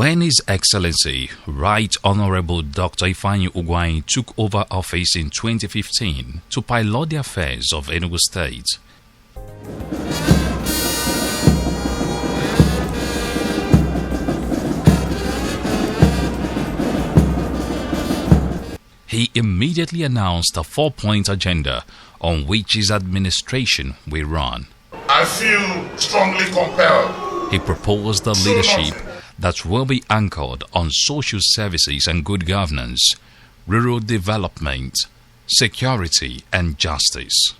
When His Excellency Right Honorable Dr. Ugwuanyi took over office in 2015 to pilot the affairs of Enugu State, he immediately announced a 4-point agenda on which his administration will run. I feel strongly compelled. He proposed a leadership that will be anchored on social services and good governance, rural development, security and justice.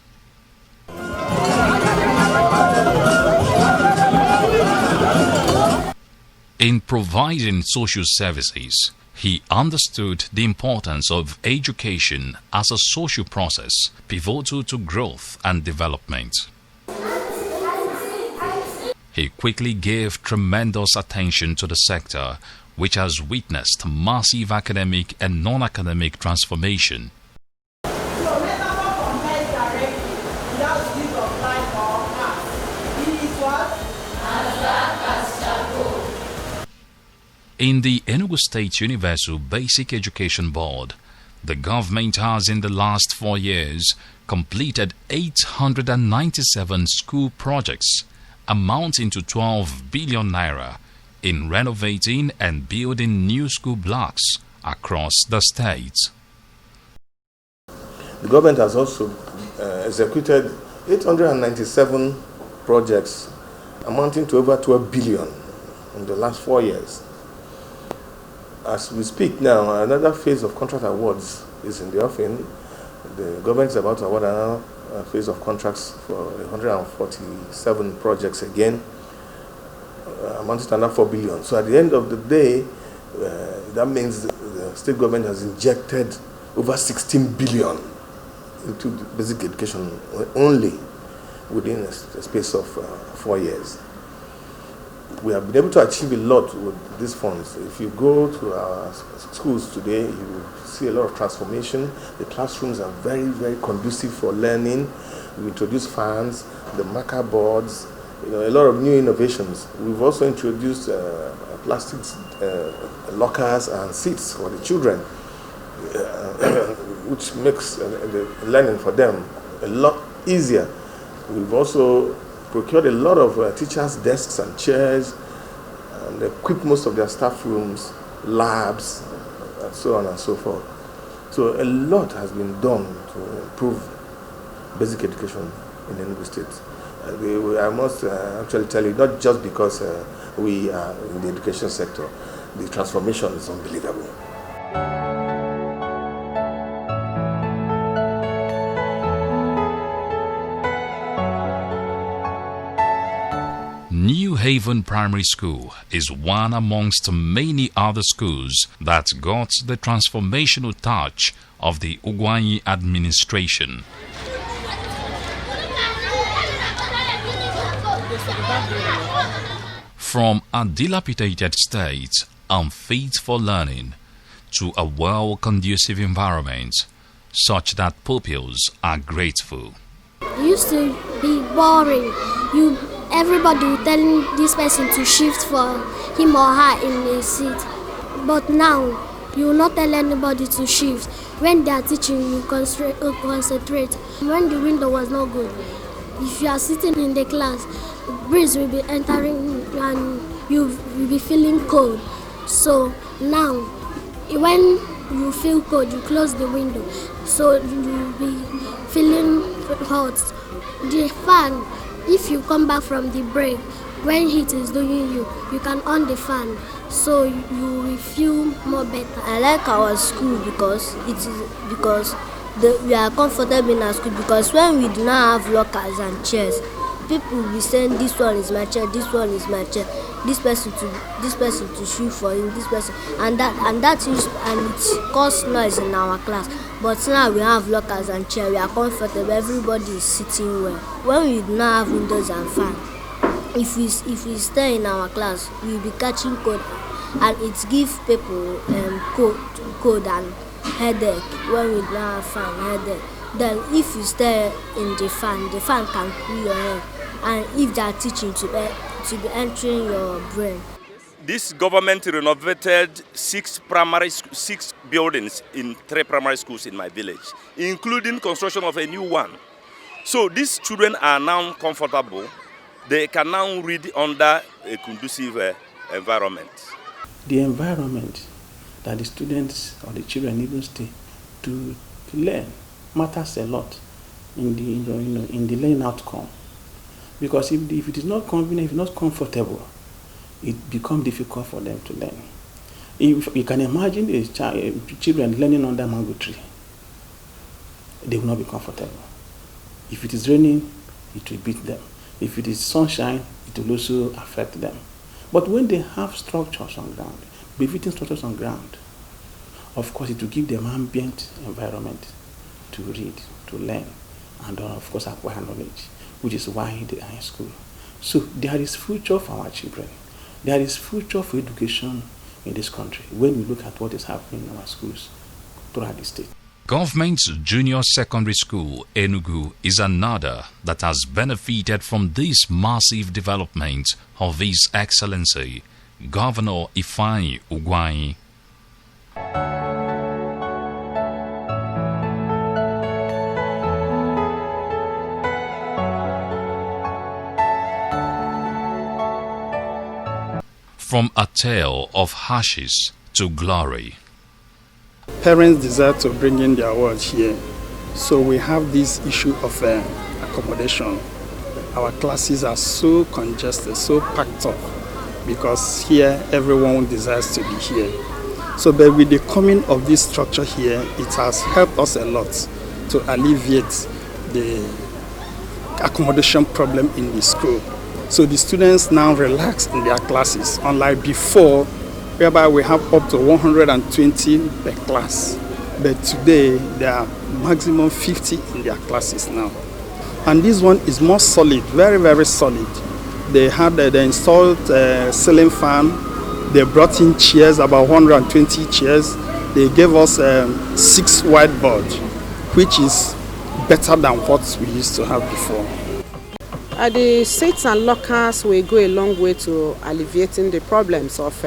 In providing social services, he understood the importance of education as a social process pivotal to growth and development. He quickly gave tremendous attention to the sector, which has witnessed massive academic and non-academic transformation. In the Enugu State Universal Basic Education Board, the government has in the last 4 years completed 897 school projects amounting to 12 billion naira in renovating and building new school blocks across the state. The government has also executed 897 projects amounting to over 12 billion in the last 4 years. As we speak now, another phase of contract awards is in the offing. The government is about to award another phase of contracts for 147 projects again, amounting to another 4 billion. So at the end of the day, that means the state government has injected over 16 billion into basic education only within a space of 4 years. We have been able to achieve a lot with these funds. If you go to our schools today, you will see a lot of transformation. The classrooms are very, very conducive for learning. We introduced fans, the marker boards, a lot of new innovations. We've also introduced plastic lockers and seats for the children, which makes the learning for them a lot easier. We've also procured a lot of teachers' desks and chairs and equipped most of their staff rooms, labs, and so on and so forth. So a lot has been done to improve basic education in Enugu State. I must actually tell you, not just because we are in the education sector, the transformation is unbelievable. New Haven Primary School is one amongst many other schools that got the transformational touch of the Ugwuanyi administration. From a dilapidated state unfit for learning to a well-conducive environment such that pupils are grateful. It used to be boring. Everybody telling this person to shift for him or her in a seat. But now, you will not tell anybody to shift. When they are teaching, you concentrate. When the window was not good, if you are sitting in the class, breeze will be entering and you will be feeling cold. So now, when you feel cold, you close the window. So you will be feeling hot. The fan, if you come back from the break, when heat is doing you, you can on the fan, so you will feel more better. I like our school because we are comfortable in our school, because when we do not have lockers and chairs, people will be saying this one is my chair, this one is my chair, this person to shoot for him, this person, and it causes noise in our class. But now we have lockers and chairs, we are comfortable, everybody is sitting well. When we do not have windows and fan, if we stay in our class, we will be catching cold, and it gives people cold and headache. When we do not have fan, headache. Then if you stay in the fan can cool your head, and if they are teaching to be entering your brain. This government renovated six buildings in 3 primary schools in my village, including construction of a new one. So these children are now comfortable. They can now read under a conducive environment. The environment that the students or the children even stay to learn matters a lot in the learning outcome. Because if it is not convenient, if it's not comfortable, it becomes difficult for them to learn. If you can imagine children learning under mango tree, they will not be comfortable. If it is raining, it will beat them. If it is sunshine, it will also affect them. But when they have structures on ground, befitting structures on ground, of course it will give them ambient environment to read, to learn, and of course acquire knowledge, which is why they are in school. So there is future for our children. There is future for education in this country when we look at what is happening in our schools throughout the state. Government Junior Secondary School, Enugu, is another that has benefited from this massive development of His Excellency, Governor Ifeanyi Ugwuanyi. From a tale of ashes to glory. Parents desire to bring in their world here. So we have this issue of accommodation. Our classes are so congested, so packed up, because here everyone desires to be here. So but with the coming of this structure here, it has helped us a lot to alleviate the accommodation problem in the school. So the students now relax in their classes, unlike before, whereby we have up to 120 per class. But today, there are maximum 50 in their classes now. And this one is more solid, very, very solid. They installed a ceiling fan. They brought in chairs, about 120 chairs. They gave us 6 whiteboards, which is better than what we used to have before. The seats and lockers will go a long way to alleviating the problems of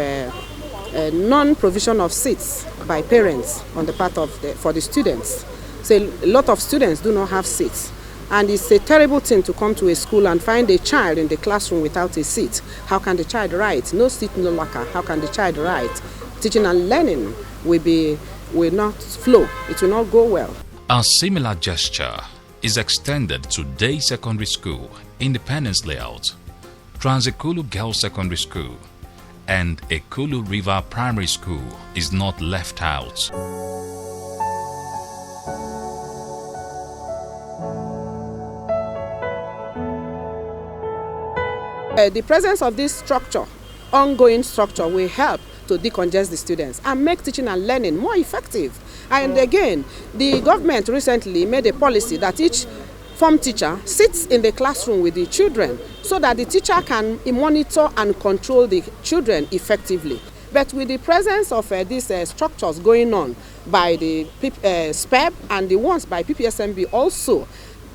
non-provision of seats by parents on the part of for the students. So a lot of students do not have seats, and it's a terrible thing to come to a school and find a child in the classroom without a seat. How can the child write? No seat, no locker. How can the child write? Teaching and learning will not flow. It will not go well. A similar gesture is extended to Day Secondary School, Independence Layout, Transekulu Girls Secondary School, and Ekulu River Primary School is not left out. The presence of this structure, ongoing structure, will help to decongest the students and make teaching and learning more effective. And again, the government recently made a policy that each form teacher sits in the classroom with the children so that the teacher can monitor and control the children effectively. But with the presence of these structures going on by the SPEB and the ones by PPSMB also,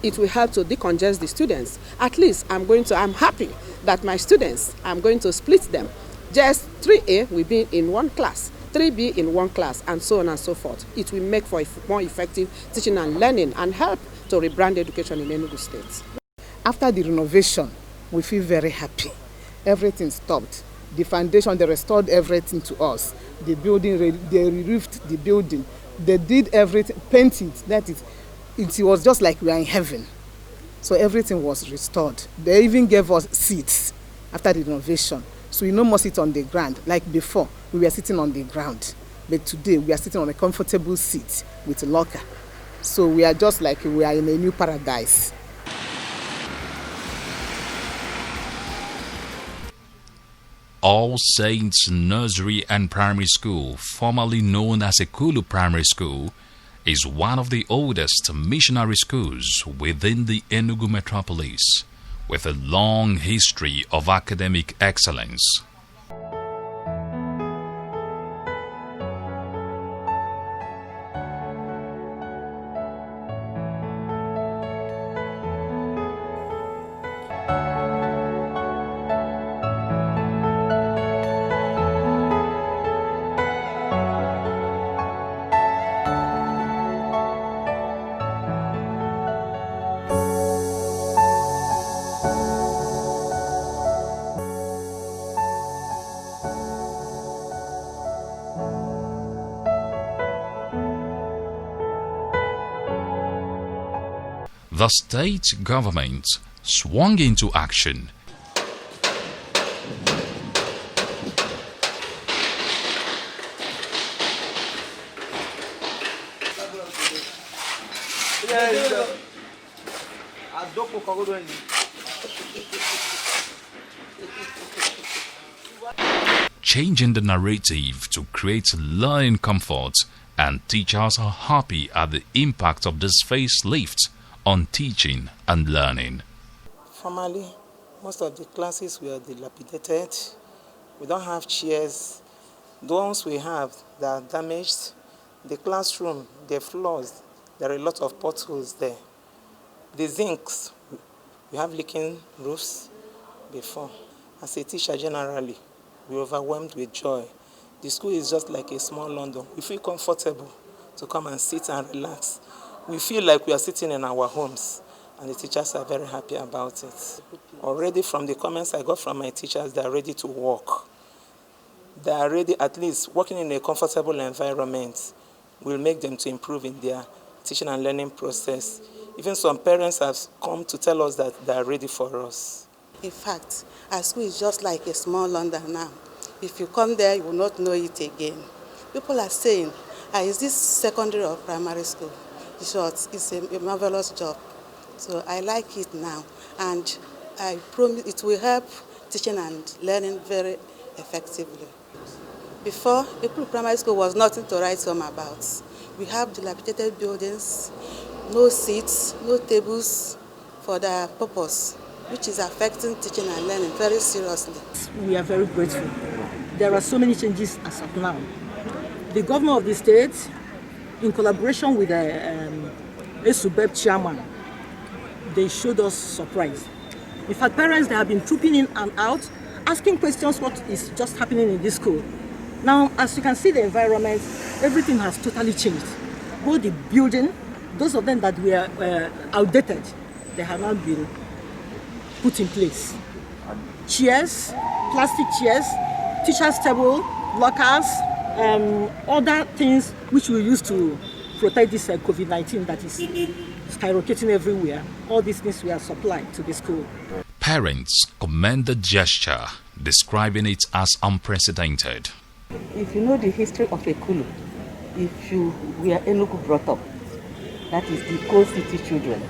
it will help to decongest the students. At least I'm happy that my students, I'm going to split them. Just 3A will be in one class, 3B in one class, and so on and so forth. It will make for more effective teaching and learning and help to rebrand education in Enugu State. After the renovation, we feel very happy. Everything stopped. The foundation, they restored everything to us. The building, they re-roofed the building. They did everything, painted. That is, it was just like we are in heaven. So everything was restored. They even gave us seats after the renovation. So we no more sit on the ground. Like before, we were sitting on the ground. But today, we are sitting on a comfortable seat with a locker. So we are just like we are in a new paradise. All Saints Nursery and Primary School, formerly known as Ekulu Primary School, is one of the oldest missionary schools within the Enugu metropolis, with a long history of academic excellence. the state government swung into action. Changing the narrative to create learning comfort, and teachers are happy at the impact of this facelift on teaching and learning. Formerly, most of the classes were dilapidated. We don't have chairs. The ones we have, they are damaged. The classroom, the floors, there are a lot of potholes there. The zincs, we have leaking roofs before. As a teacher generally, we're overwhelmed with joy. The school is just like a small London. We feel comfortable to come and sit and relax. We feel like we are sitting in our homes, and the teachers are very happy about it. Already from the comments I got from my teachers, they are ready to work. They are ready, at least working in a comfortable environment will make them to improve in their teaching and learning process. Even some parents have come to tell us that they are ready for us. In fact, our school is just like a small London now. If you come there, you will not know it again. People are saying, is this secondary or primary school? In short, it's a marvelous job. So I like it now. And I promise it will help teaching and learning very effectively. Before, Enugu Primary School was nothing to write home about. We have dilapidated buildings, no seats, no tables for their purpose, which is affecting teaching and learning very seriously. We are very grateful. There are so many changes as of now. The governor of the state, in collaboration with the SUBEB chairman, they showed us surprise. In fact, parents, they have been trooping in and out, asking questions what is just happening in this school. Now, as you can see the environment, everything has totally changed. Both the building, those of them that were outdated, they have now been put in place. Chairs, plastic chairs, teachers' table, lockers, other things which we use to protect this COVID-19 that is skyrocketing everywhere. All these things were supplied to the school. Parents commend the gesture, describing it as unprecedented. If you know the history of Ekulu, if you were Enugu brought up, that is the Coal City children,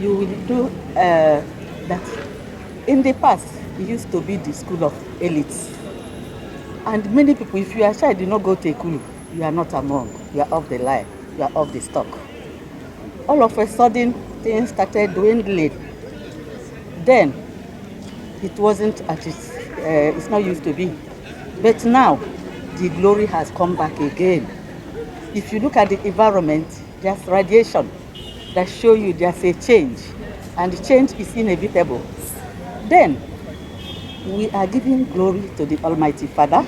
you will know that in the past, it used to be the school of elites. And many people, if you are shy, do not go to Ekulu, you are not among, you are off the line, you are off the stock. All of a sudden, things started dwindling. Then, it wasn't as it's not used to be. But now, the glory has come back again. If you look at the environment, there's radiation that show you there's a change, and the change is inevitable. Then, we are giving glory to the Almighty Father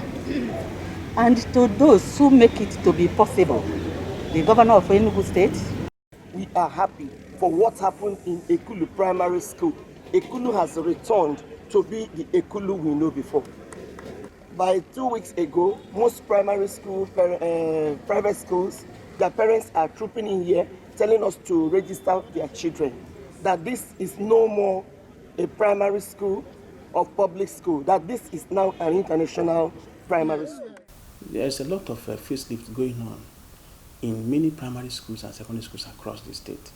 and to those who make it to be possible. The governor of Enugu State. We are happy for what happened in Ekulu Primary School. Ekulu has returned to be the Ekulu we know before. By 2 weeks ago, most primary school, private schools, their parents are trooping in here, telling us to register their children. That this is no more a primary school or public school, that this is now an international primary school. There's a lot of facelift going on in many primary schools and secondary schools across the state.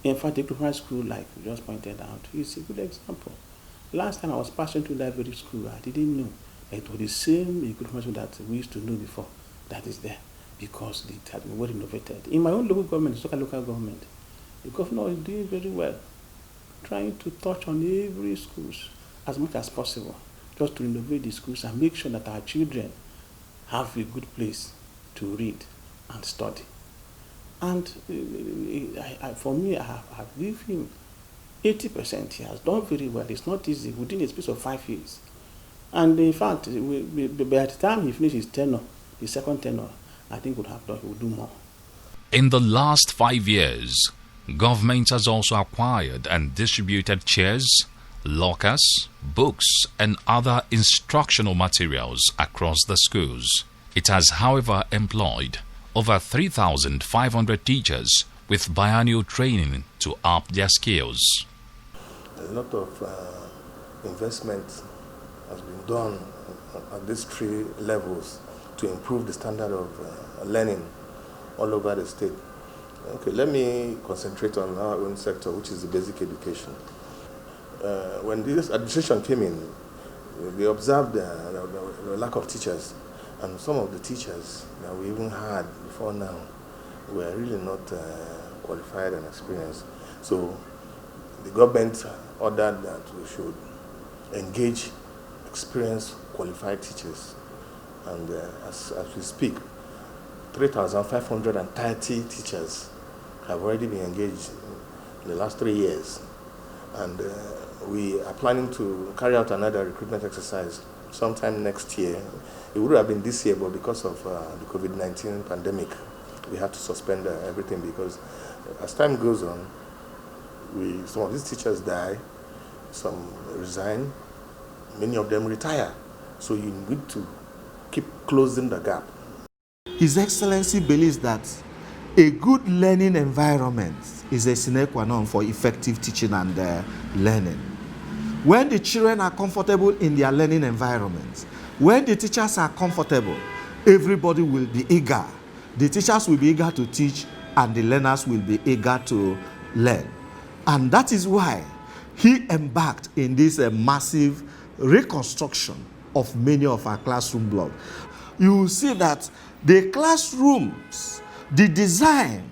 In fact, the primary school, like you just pointed out, is a good example. Last time I was passing through that very school, I didn't know it was the same equipment that we used to know before that is there, because it had been well renovated. In my own local government, the local government, the governor is doing very well, trying to touch on every schools as much as possible, just to renovate the schools and make sure that our children have a good place to read and study. And for me, I give him 80%. He has done very well. It's not easy within a space of 5 years. And in fact, by the time he finishes his tenure, the second tenure, I think he will do more. In the last 5 years, government has also acquired and distributed chairs, lockers, books, and other instructional materials across the schools. It has, however, employed over 3,500 teachers with biannual training to up their skills. A lot of investment has been done at these 3 levels to improve the standard of learning all over the state. Okay, let me concentrate on our own sector, which is the basic education. When this administration came in, they observed the lack of teachers, and some of the teachers that we even had before now were really not qualified and experienced. So the government ordered that we should engage experienced, qualified teachers. And as we speak, 3,530 teachers have already been engaged in the last 3 years. And we are planning to carry out another recruitment exercise sometime next year. It would have been this year, but because of the COVID-19 pandemic, we had to suspend everything, because as time goes on, some of these teachers die, some resign, many of them retire. So you need to keep closing the gap. His Excellency believes that a good learning environment is a sine qua non for effective teaching and learning. When the children are comfortable in their learning environment, when the teachers are comfortable, everybody will be eager. The teachers will be eager to teach, and the learners will be eager to learn. And that is why he embarked in this massive reconstruction of many of our classroom blocks. You will see that the classrooms, the design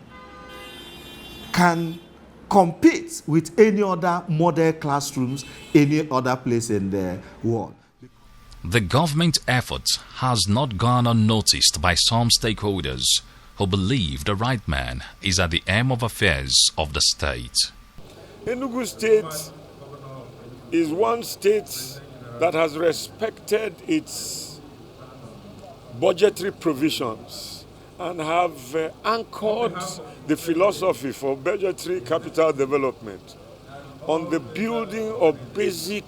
can compete with any other model classrooms, any other place in the world. The government effort has not gone unnoticed by some stakeholders who believe the right man is at the helm of affairs of the state. Enugu State is one state that has respected its budgetary provisions and have anchored the philosophy for budgetary capital development on the building of basic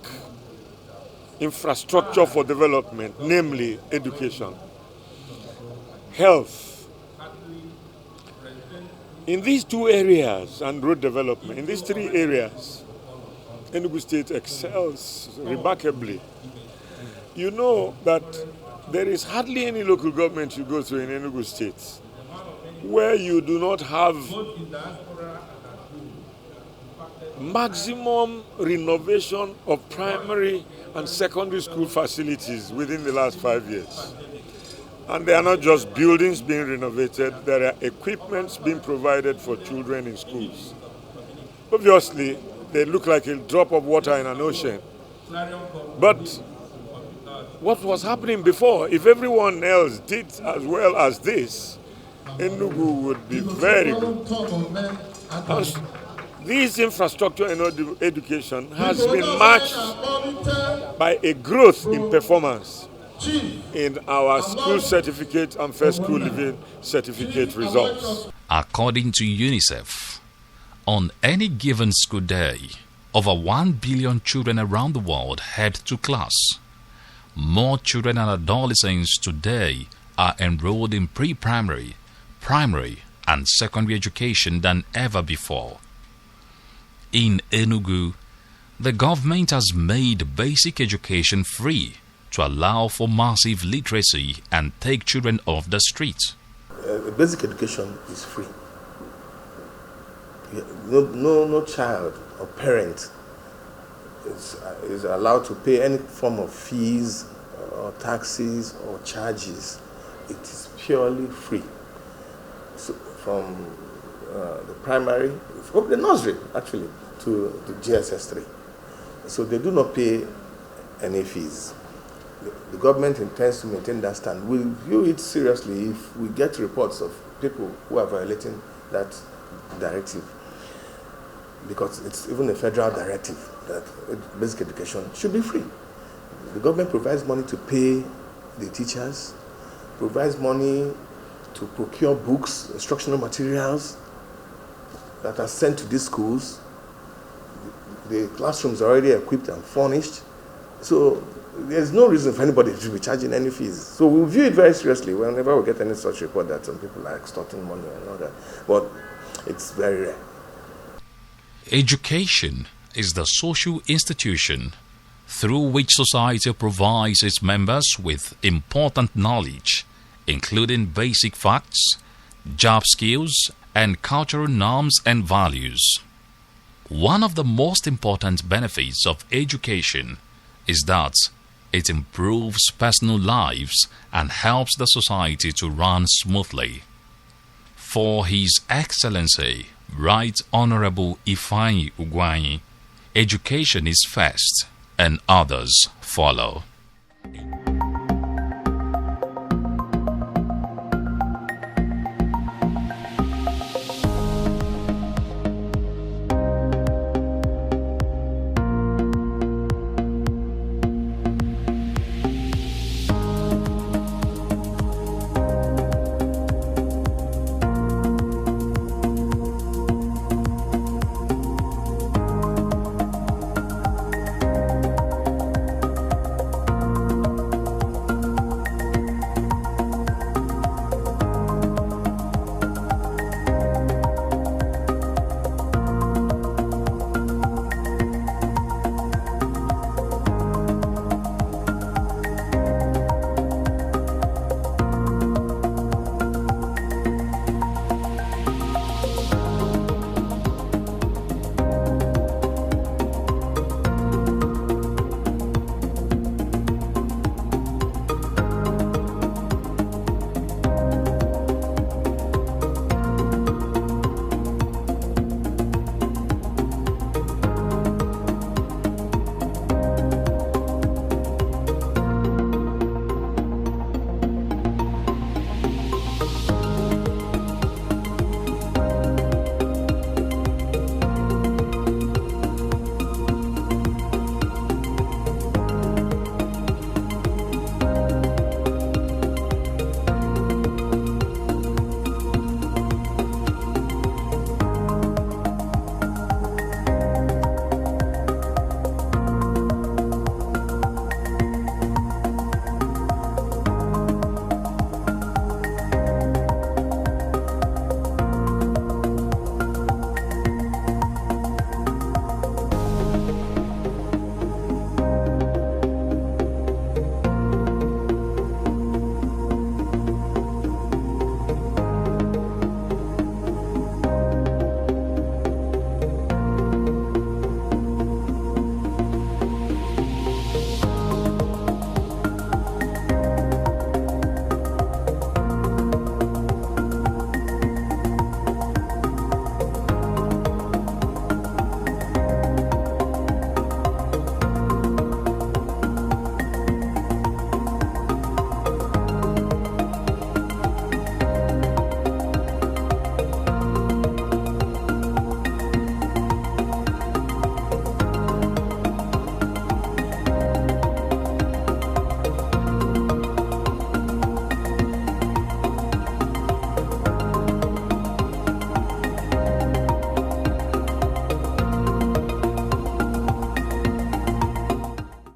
infrastructure for development, namely education, health. In these 2 areas and road development, in these 3 areas, Enugu State excels remarkably. You know that there is hardly any local government you go to in Enugu State where you do not have maximum renovation of primary and secondary school facilities within the last 5 years. And they are not just buildings being renovated, there are equipments being provided for children in schools. Obviously, they look like a drop of water in an ocean. But what was happening before, if everyone else did as well as this, Enugu would be very good. And this infrastructure in education has been matched by a growth in performance in our school certificate and first school living certificate results. According to UNICEF, on any given school day, over 1 billion children around the world head to class. More children and adolescents today are enrolled in pre-primary, primary, and secondary education than ever before. In Enugu, the government has made basic education free to allow for massive literacy and take children off the streets. Basic education is free. No child or parent is allowed to pay any form of fees or taxes or charges. It is purely free. So from the primary, from the nursery actually, to the GSS 3. So they do not pay any fees. The government intends to maintain that stand. We'll view it seriously if we get reports of people who are violating that directive, because it's even a federal directive that basic education should be free. The government provides money to pay the teachers, provides money to procure books, instructional materials that are sent to these schools. The classrooms are already equipped and furnished. So there's no reason for anybody to be charging any fees. So we'll view it very seriously whenever we get any such report that some people are extorting money and all that. But it's very rare. Education is the social institution through which society provides its members with important knowledge, including basic facts, job skills, and cultural norms and values. One of the most important benefits of education is that it improves personal lives and helps the society to run smoothly. For His Excellency, Right Honorable Ugwuanyi, education is first and others follow.